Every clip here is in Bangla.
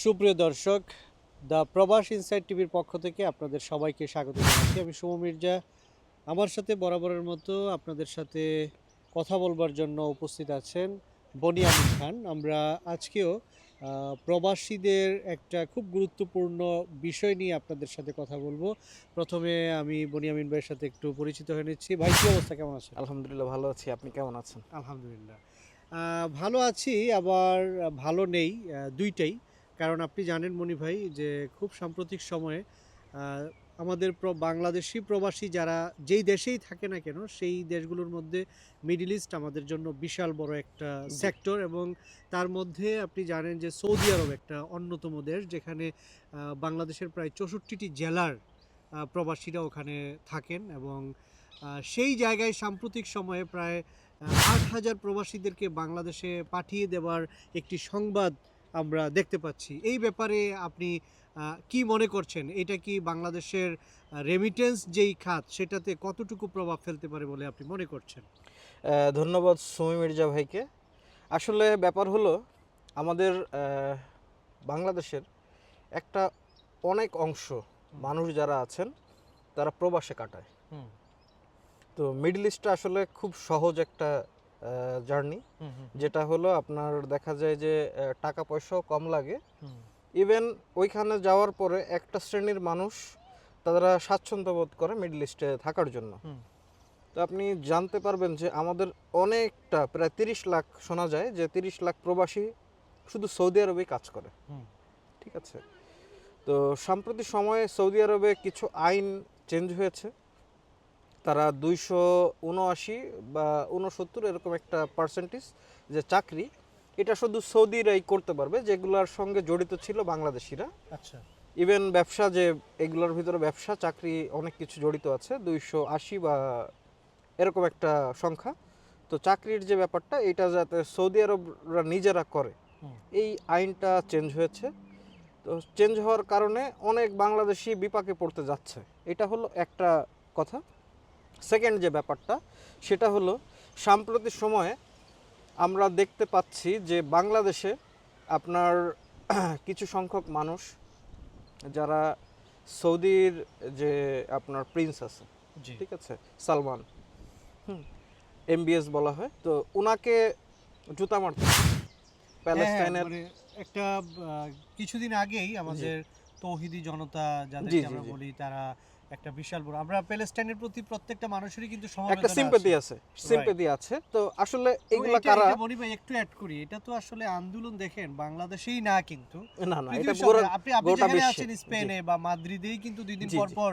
সুপ্রিয় দর্শক, দ্য প্রবাস ইনসাইড টিভির পক্ষ থেকে আপনাদের সবাইকে স্বাগত জানাচ্ছি। আমি শুভ মির্জা। আমার সাথে বরাবরের মতো আপনাদের সাথে কথা বলবার জন্য উপস্থিত আছেন বনিয়ামিন খান। আমরা আজকেও প্রবাসীদের একটা খুব গুরুত্বপূর্ণ বিষয় নিয়ে আপনাদের সাথে কথা বলবো। প্রথমে আমি বনিয়ামিন ভাইয়ের সাথে একটু পরিচিত হয়ে নিচ্ছি। ভাই, কী অবস্থা, কেমন আছেন? আলহামদুলিল্লাহ ভালো আছি। আপনি কেমন আছেন? আলহামদুলিল্লাহ। ভালো আছি, আবার ভালো নেই, দুইটাই। কারণ আপনি জানেন মনি ভাই যে খুব সাম্প্রতিক সময়ে আ আমাদের বাংলাদেশী প্রবাসী যারা যেই দেশেই থাকে না কেন, সেই দেশগুলোর মধ্যে মিডল ইস্ট আমাদের জন্য বিশাল বড় একটা জি। সেক্টর, এবং তার মধ্যে আপনি জানেন যে সৌদি আরব একটা অন্যতম দেশ, যেখানে বাংলাদেশের প্রায় ৬৪টি জেলার প্রবাসীরা ওখানে থাকেন, এবং সেই জায়গায় সাম্প্রতিক সময়ে প্রায় ৮,০০০ প্রবাসীদেরকে বাংলাদেশে পাঠিয়ে দেওয়ার একটি সংবাদ আমরা দেখতে পাচ্ছি। এই ব্যাপারে আপনি কি মনে করছেন? এটা কি বাংলাদেশের রেমিটেন্স যেই খাত, সেটাতে কতটুকু প্রভাব ফেলতে পারে বলে আপনি মনে করছেন? ধন্যবাদ সুমি মির্জা ভাইকে। আসলে ব্যাপার হলো আমাদের বাংলাদেশের একটা অনেক অংশ মানুষ যারা আছেন তারা প্রবাসে কাটায়। হুম, তো মিডল ইস্টটা আসলে খুব সহজ একটা জার্নি, যেটা হলো আপনার দেখা যায় যে টাকা পয়সাও কম লাগে। হুম, ইভেন ওইখানে যাওয়ার পরে একটা শ্রেণীর মানুষ তারা স্বাচ্ছন্দ্য বোধ করে মিডল ইস্টে থাকার জন্য। হুম, তো আপনি জানতে পারবেন যে আমাদের অনেকটা প্রায় 30 লাখ শোনা যায় যে 30 লাখ প্রবাসী শুধু সৌদি আরবেই কাজ করে। হুম, ঠিক আছে। তো সাম্প্রতিক সময়ে সৌদি আরবে কিছু আইন চেঞ্জ হয়েছে। তারা 279 বা 69 এরকম একটা পার্সেন্টেজ যে চাকরি, এটা শুধু সৌদিরাই করতে পারবে যেগুলোর সঙ্গে জড়িত ছিল বাংলাদেশিরা। আচ্ছা, ইভেন ব্যবসা, যে এগুলোর ভিতরে ব্যবসা চাকরি অনেক কিছু জড়িত আছে, 280 বা এরকম একটা সংখ্যা। তো চাকরির যে ব্যাপারটা, এটা যাতে সৌদি আরবরা নিজেরা করে, হুম, এই আইনটা চেঞ্জ হয়েছে। তো চেঞ্জ হওয়ার কারণে অনেক বাংলাদেশি বিপাকে পড়তে যাচ্ছে, এটা হলো একটা কথা। সেকেন্ড যে ব্যাপারটা, সেটা হলো সাম্প্রতিক সময়ে আমরা দেখতে পাচ্ছি যে বাংলাদেশে আপনার কিছু সংখ্যক মানুষ যারা সৌদির যে আপনার প্রিন্স আছে, জি। ঠিক আছে, সালমান, এমবিএস বলা হয়, তো ওনাকে জুতা মারতে হ্যাঁ, হ্যাঁ, প্যালেস্টাইনের। মানে একটা কিছুদিন আগেই জি আমাদের তৌহিদি জনতা জি যাদেরকে জি আমরা জি বলি, তারা একটা বিশাল বড়, আমরা প্যালেস্টাইনের প্রতি প্রত্যেকটা মানুষেরই কিন্তু একটা সমবেদনা আছে। সিম্পেথি আছে, রাইট। সিম্পেথি আছে। তো আসলে তো এগুলা এটা কারা? এটা মনি ভাই একটু অ্যাড করি, এটা তো আসলে আন্দোলন দেখেন বাংলাদেশেই না, কিন্তু না না, এটা পৃথিবীর সব পুরো আপনি আপনি গোটা যেখানে বিশ্বে। আছেন জি স্পেনে বা মাদ্রিদেই, কিন্তু দুই দিন জি পর জি। পর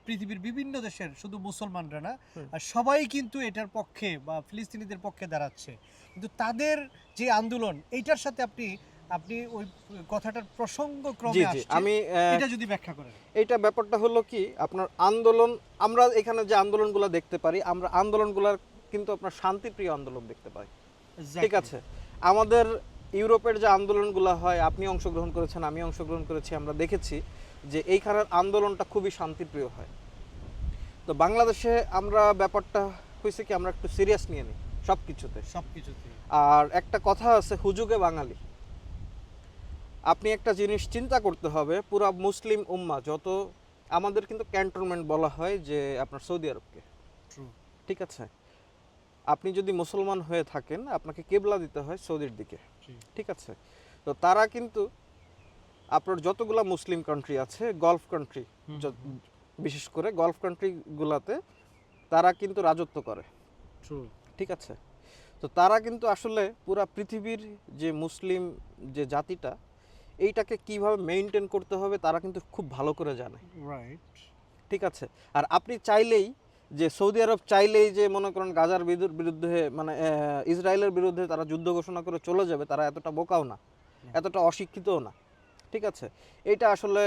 পৃথিবীর বিভিন্ন দেশের, শুধু মুসলমানরা না, হুম। আর সবাই কিন্তু এটার পক্ষে বা ফিলিস্তিনিদের পক্ষে দাঁড়াচ্ছে। কিন্তু তাদের যে আন্দোলন, এইটার সাথে আপনি আপনি ওই কথাটার প্রসঙ্গ জি ক্রমে জি, আসছে, আমি এটা যদি ব্যাখ্যা করেন। এইটা ব্যাপারটা হলো কি, আপনার আন্দোলন, আমরা এখানে যে আন্দোলনগুলো দেখতে পারি, আমরা আন্দোলনগুলোর কিন্তু আপনার শান্তিপ্রিয় আন্দোলন দেখতে পাই। ঠিক এক্স্যাক্টলি। আছে। আমাদের ইউরোপের যে আন্দোলনগুলো হয়, আপনি অংশগ্রহণ করেছেন, আমি অংশগ্রহণ করেছি, আমরা দেখেছি যে এইখানের আন্দোলনটা খুবই শান্তিপ্রিয় হয়। তো বাংলাদেশে আমরা ব্যাপারটা হয়েছে কি, আমরা একটু সিরিয়াস নিয়ে নিই সব কিছুতে। সবকিছুতেই। আর একটা কথা আছে, হুজুগে বাঙালি। আপনি একটা জিনিস চিন্তা করতে হবে, পুরা মুসলিম উম্মা যত, আমাদের কিন্তু ক্যান্টনমেন্ট বলা হয় যে আপনার সৌদি আরবকে। ট্রু। ঠিক আছে। আপনি যদি মুসলমান হয়ে থাকেন, আপনাকে কেবলা দিতে হয় সৌদির দিকে। জি। ঠিক আছে। তো তারা কিন্তু আপনার যতগুলা মুসলিম কান্ট্রি আছে, গলফ কান্ট্রি, হুম, হুম, বিশেষ করে গলফ কান্ট্রিগুলাতে তারা কিন্তু রাজত্ব করে। ট্রু। ঠিক আছে। তো তারা কিন্তু আসলে পুরা পৃথিবীর যে মুসলিম যে জাতিটা, এইটাকে কিভাবে মেইনটেইন করতে হবে তারা কিন্তু খুব ভালো করে জানে। রাইট। ঠিক আছে। আর আপনি চাইলেই, যে সৌদি আরব চাইলেই যে মনে করেন গাজার বিরুদ্ধে, মানে ইসরায়েলের বিরুদ্ধে তারা যুদ্ধ ঘোষণা করে চলে যাবে, তারা এতটা বোকাও না, এতটা অশিক্ষিতও না। ঠিক আছে। এটা আসলে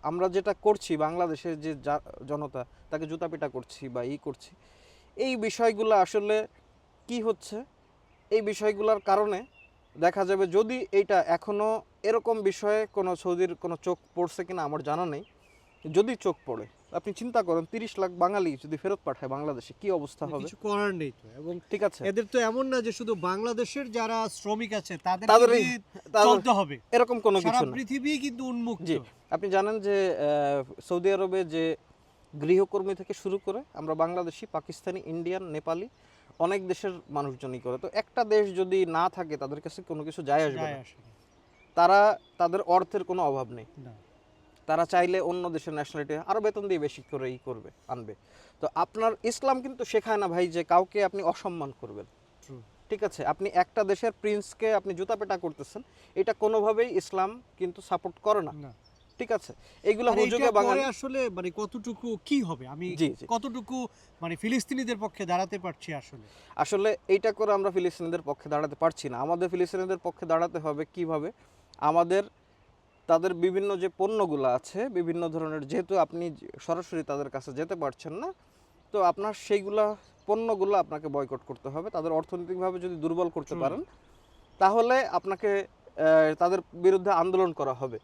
আমরা যেটা করছি, বাংলাদেশের যে জনতা, তাকে জুতাপিটা করছি বা করছি, এই বিষয়গুলো আসলে কি হচ্ছে, এই বিষয়গুলোর কারণে দেখা যাবে, যদি এইটা এখনও এরকম বিষয়ে কোনো সৌদির কোনো চোখ পড়ছে কিনা আমার জানা নেই, যদি চোখ পড়ে আপনি চিন্তা করেন 30 লাখ বাঙালি যদি ফেরত পাঠায় বাংলাদেশে কি অবস্থা হবে? কিছু করার নেই তো। এবং ঠিক আছে, এদের তো এমন না যে শুধু বাংলাদেশের যারা শ্রমিক আছে তাদের তাদেরই চলতে হবে, এরকম কোনো সারা কিছু না। পৃথিবী কিন্তু উন্মুক্ত। জি, আপনি জানেন যে সৌদি আরবে যে গৃহকর্মী থেকে শুরু করে আমরা বাংলাদেশি, পাকিস্তানি, ইন্ডিয়ান, নেপালি অনেক দেশের মানুষজনই করে। তো একটা দেশ যদি না থাকে তাদের কাছে কোনো কিছু যায় আসবে যায় না। আসে না। তাদের অর্থের কোনো অভাব নেই। না। তারা চাইলে অন্য দেশের ন্যাশনালিটি আরও বেতন দিয়ে বেশি করে আনবে। তো আপনার ইসলাম কিন্তু শেখায় না ভাই যে কাউকে আপনি অসম্মান করবেন। True. ঠিক আছে, আপনি একটা দেশের প্রিন্সকে আপনি জুতাপেটা করতেছেন, এটা কোনোভাবেই ইসলাম কিন্তু সাপোর্ট করে না। না। ঠিক আছে, এইগুলো আর হুজুগে এইটা বাঙালি। করে আসলে মানে কতটুকু কি হবে, আমি জি জি, কতটুকু মানে ফিলিস্তিনিদের পক্ষে দাঁড়াতে পারছি আসলে? আসলে এইটা করে আমরা ফিলিস্তিনিদের পক্ষে দাঁড়াতে পারছি না। আমাদের ফিলিস্তিনিদের পক্ষে দাঁড়াতে হবে কিভাবে? আমাদের তাদের বিভিন্ন যে পণ্যগুলো আছে বিভিন্ন ধরনের, যেহেতু আপনি সরাসরি তাদের কাছে যেতে পারছেন না, তো আপনার সেইগুলা পণ্যগুলো আপনাকে বয়কট করতে হবে। তাদের অর্থনৈতিকভাবে যদি দুর্বল করতে True. পারেন তাহলে আপনাকে তাদের বিরুদ্ধে আন্দোলন করা হবে।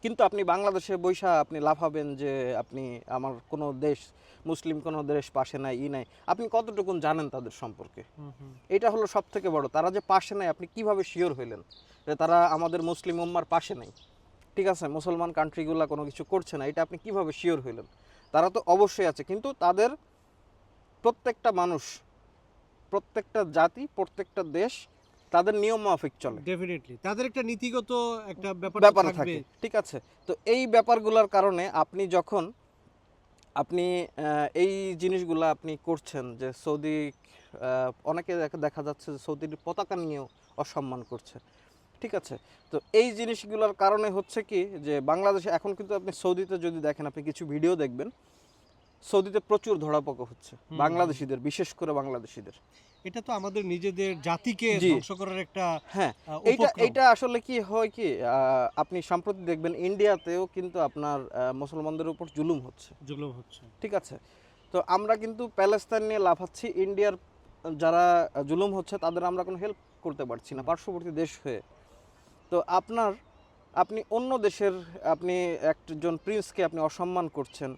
কিন্তু আপনি বাংলাদেশে বৈশা আপনি লাফাবেন যে আপনি আমার কোনো দেশ, মুসলিম কোনো দেশ পাশে নাই, নাই, আপনি কতটুকুন জানেন তাদের সম্পর্কে? এটা হলো সব থেকে বড়। তারা যে পাশে নাই আপনি কিভাবে শিওর হইলেন যে তারা আমাদের মুসলিম উম্মার পাশে নেই? ঠিক আছে, মুসলমান কান্ট্রিগুলো কোনো কিছু করছে না, এটা আপনি কিভাবে শিওর হইলেন? তারা তো অবশ্যই আছে, কিন্তু তাদের প্রত্যেকটা মানুষ, প্রত্যেকটা জাতি, প্রত্যেকটা দেশ তাদের নিয়ম মাফিক চলে, ডেফিনেটলি তাদের একটা নীতিগত একটা ব্যাপার ব্যাপার থাকবে। থাকে। ঠিক আছে, তো এই ব্যাপারগুলোর কারণে আপনি যখন এই জিনিসগুলো আপনি করছেন যে সৌদি, অনেকে দেখা যাচ্ছে যে সৌদির পতাকা নিয়েও অসম্মান করছে। ঠিক আছে, তো এই জিনিসগুলোর কারণে হচ্ছে কি যে বাংলাদেশে এখন কিন্তু আপনি সৌদিতে যদি দেখেন, আপনি কিছু ভিডিও দেখবেন, সৌদিতে প্রচুর ধরাপোকা হচ্ছে বাংলাদেশিদের, বিশেষ করে বাংলাদেশিদের। এটা তো আমাদের নিজেদের জাতিকে জি। ধ্বংস করার একটা হ্যাঁ, উপক্রম। এইটা আসলে কি হয় কি, আপনি সম্প্রতি দেখবেন ইন্ডিয়াতেও কিন্তু আপনার মুসলমানদের উপর জুলুম হচ্ছে। জুলুম হচ্ছে। ঠিক আছে, তো আমরা কিন্তু প্যালেস্তাইন নিয়ে লাফাচ্ছি, ইন্ডিয়ার যারা জুলুম হচ্ছে তাদের আমরা কোনো হেল্প করতে পারছি না পার্শ্ববর্তী দেশ হয়ে। তো আপনি অন্য দেশের, আপনি একজন প্রিন্সকে আপনি অসম্মান করছেন,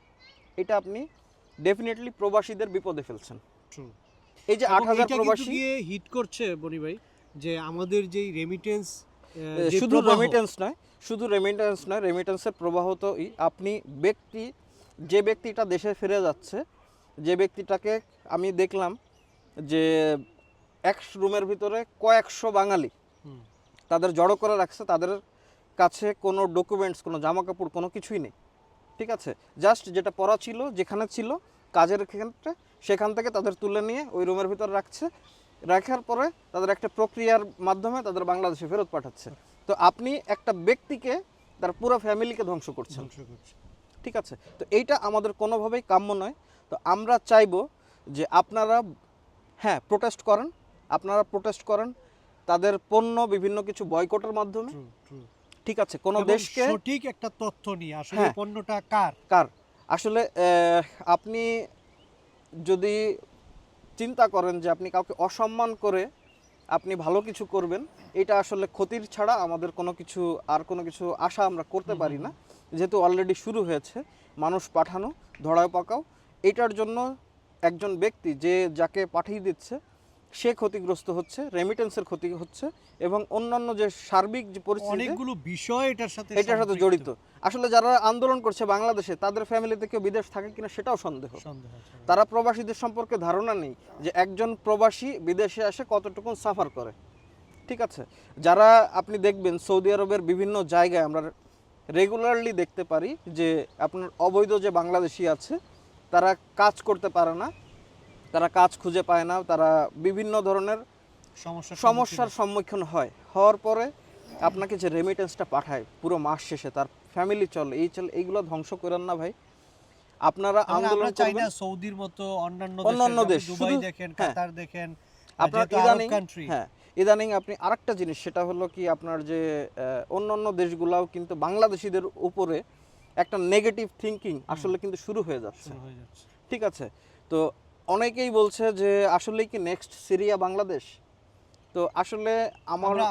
এটা আপনি ডেফিনেটলি প্রবাসীদের বিপদে ফেলছেন। True. এই যে এবং 8,000 এটা কিন্তু প্রবাসী, গিয়ে হিট করছে বনি ভাই, যে আমাদের যেই রেমিটেন্স, শুধু রেমিটেন্স নয়, রেমিটেন্সের প্রবাহ তো আপনি যে ব্যক্তিটা দেশে ফিরে যাচ্ছে, যে ব্যক্তিটাকে আমি দেখলাম যে এক রুমের ভিতরে কয়েকশো বাঙালি তাদের জড়ো করে রাখছে, তাদের কাছে কোনো ডকুমেন্টস, কোনো জামা কাপড়, কোনো কিছুই নেই। ঠিক আছে, জাস্ট যেটা পরা ছিল, যেখানে ছিল কাজের ক্ষেত্রে, সেখান থেকে তাদের তুলে নিয়ে ওই রুমের ভিতরে রাখার পরে তাদের একটা প্রক্রিয়ার মাধ্যমে তাদের বাংলাদেশে ফেরত পাঠাচ্ছে। তো আপনি একটা ব্যক্তিকে, তার পুরো ফ্যামিলিকে ধ্বংস করছেন। ঠিক আছে, তো এইটা আমাদের কোনোভাবেই কাম্য নয়। তো আমরা চাইবো যে আপনারা প্রোটেস্ট করেন তাদের পণ্য বিভিন্ন কিছু বয়কটের মাধ্যমে। ঠিক আছে, কোনো দেশকে সঠিক একটা তথ্য নিয়ে আসলে হ্যাঁ, পণ্যটা কার আসলে আপনি যদি চিন্তা করেন যে আপনি কাউকে অসম্মান করে আপনি ভালো কিছু করবেন, এটা আসলে ক্ষতির ছাড়া আমাদের কোনো কিছু আশা আমরা করতে পারি না। যেহেতু অলরেডি শুরু হয়েছে মানুষ পাঠানো, ধরায় পাকাও, এটার জন্য একজন ব্যক্তি যাকে পাঠিয়ে দিচ্ছে সে ক্ষতিগ্রস্ত হচ্ছে, রেমিটেন্সের ক্ষতি হচ্ছে, এবং অন্যান্য যে সার্বিক যে পরিস্থিতি, অনেকগুলো বিষয় এটার সাথে জড়িত। আসলে যারা আন্দোলন করছে বাংলাদেশে, তাদের ফ্যামিলিতে কেউ বিদেশ থাকে কিনা সেটাও সন্দেহ। তারা প্রবাসীদের সম্পর্কে ধারণা নেই যে একজন প্রবাসী বিদেশে আসে কতটুকু সাফার করে। ঠিক আছে, যারা আপনি দেখবেন সৌদি আরবের বিভিন্ন জায়গায় আমরা রেগুলারলি দেখতে পারি যে আপনার অবৈধ যে বাংলাদেশি আছে তারা কাজ করতে পারে না, তারা কাজ খুঁজে পায় না, তারা বিভিন্ন ধরনের সমস্যার সম্মুখীন হওয়ার পরে আপনাকে যে রেমিটেন্সটা পাঠায় পুরো মাস শেষে, তার ফ্যামিলি চলে, এইগুলো ধ্বংস করেন না ভাই। আপনারা আন্দোলন করবেন সৌদির মতো অন্যান্য দেশ, দুবাই দেখেন, কাতার দেখেন, আপনার ইদানিং আপনি আরেকটা জিনিস, সেটা হলো কি আপনার যে অন্যান্য দেশগুলাও কিন্তু বাংলাদেশিদের উপরে একটা নেগেটিভ থিঙ্কিং আসলে কিন্তু শুরু হয়ে যাচ্ছে। ঠিক আছে, তো অনেকেই বলছে যে আসলে কি নেক্সট সিরিয়া বাংলাদেশ? তো আসলে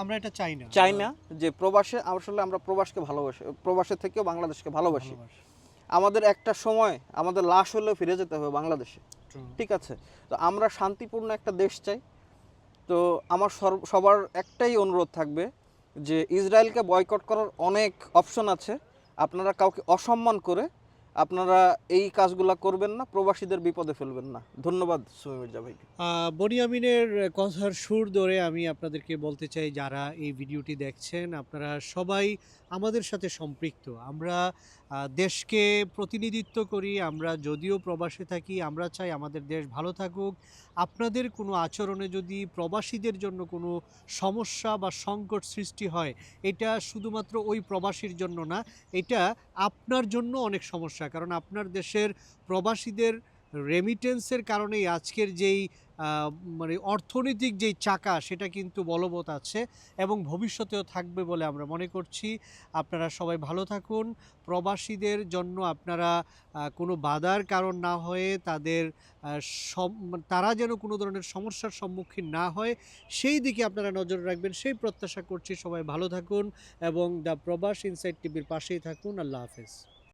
আমরা এটা চাই না যে আসলে আমরা প্রবাসকে ভালোবাসি, প্রবাসের থেকেও বাংলাদেশকে ভালোবাসি। আমাদের একটা সময় আমাদের লাশ হলেও ফিরে যেতে হবে বাংলাদেশে, ঠিক আছে? তো আমরা শান্তিপূর্ণ একটা দেশ চাই। তো আমার সবার একটাই অনুরোধ থাকবে যে ইসরায়েলকে বয়কট করার অনেক অপশন আছে, আপনারা কাউকে অসম্মান করে আপনারা এই কাজগুলা করবেন না, প্রবাসীদের বিপদে ফেলবেন না। ধন্যবাদ সুমি মির্জা ভাইকে। বনিয়ামিনের কথার সুর ধরে আমি আপনাদেরকে বলতে চাই, যারা এই ভিডিওটি দেখছেন আপনারা সবাই আমাদের সাথে সম্পৃক্ত। আমরা দেশকে প্রতিনিধিত্ব করি, আমরা যদিও প্রবাসে থাকি, আমরা চাই আমাদের দেশ ভালো থাকুক। আপনাদের কোনো আচরণে যদি প্রবাসীদের জন্য কোনো সমস্যা বা সংকট সৃষ্টি হয়, এটা শুধুমাত্র ওই প্রবাসীর জন্য না, এটা আপনার জন্য অনেক সমস্যা। কারণ আপনার দেশের প্রবাসীদের রেমিটেন্সের কারণেই আজকের যেই মানে অর্থনৈতিক যেই চাকা সেটা কিন্তু বলবৎ আছে এবং ভবিষ্যতেও থাকবে বলে আমরা মনে করছি। আপনারা সবাই ভালো থাকুন। প্রবাসীদের জন্য আপনারা কোনো বাধার কারণ না হয়ে তাদের তারা যেন কোনো ধরনের সমস্যার সম্মুখীন না হয় সেই দিকে আপনারা নজর রাখবেন, সেই প্রত্যাশা করছি। সবাই ভালো থাকুন এবং দ্য প্রবাস ইনসাইড টিভির পাশেই থাকুন। আল্লাহ হাফেজ।